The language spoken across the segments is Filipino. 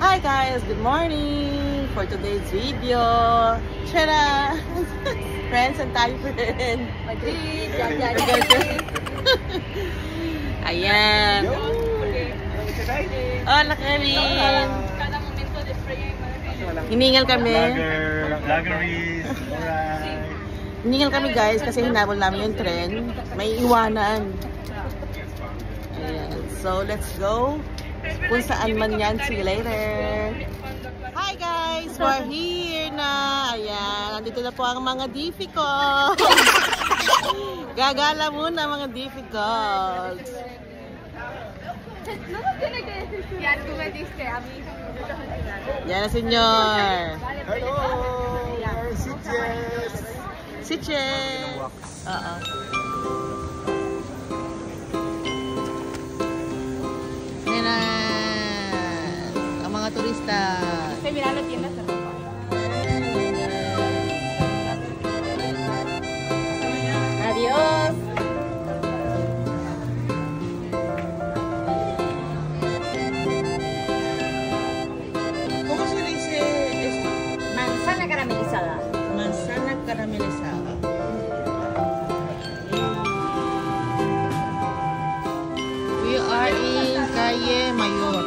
Hi guys, good morning for today's video. Tara! Friends and tayo friend. Madrid, Ayan. Oh, nakarin. Cada momento de frame. Hiningal kami. Vloggeries. Alright. Hiningal kami guys kasi hinabol namin yung tren. May iwanan. Ayan. So, let's go. Kung saan man yan. See you later. Hi guys! We're here na. Ayan. Nandito na po ang mga difficult. Gagala muna mga difficult. Yan na senyor. Hello! We're Sitches! Sitches! Oo. Yan na. Ang mga turista. Mira la tienda cerrada. Adiós. ¿Cómo se dice esto? Manzana caramelizada. Manzana caramelizada. We are in Calle Mayor.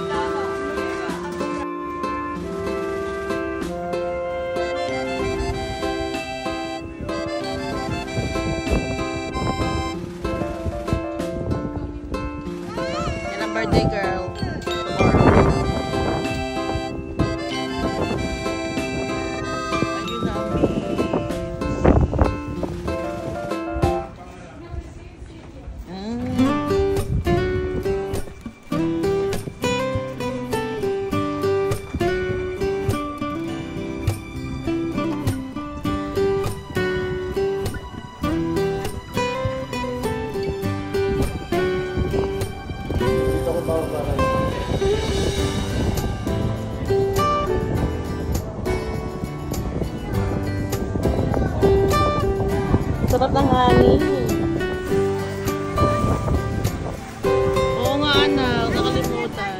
Yan ang birthday girl. Ayun na ang sarap ng hangin. Oo nga anak, nakalimutan.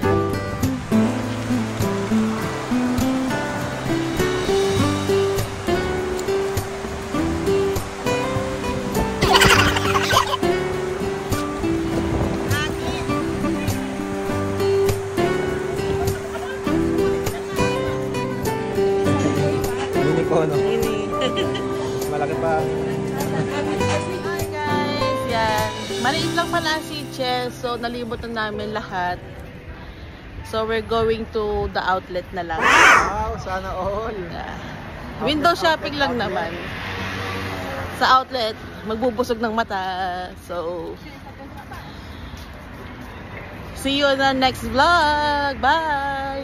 Mini ko, no? Ini. Malaki pa. Hi guys! Yan. Maliit lang pala ang Sitches. So, nalimot na namin lahat. So, we're going to the outlet na lang. Wow, sana all. Window shopping lang naman. Sa outlet, magbubusog ng mata. So, see you on the next vlog. Bye!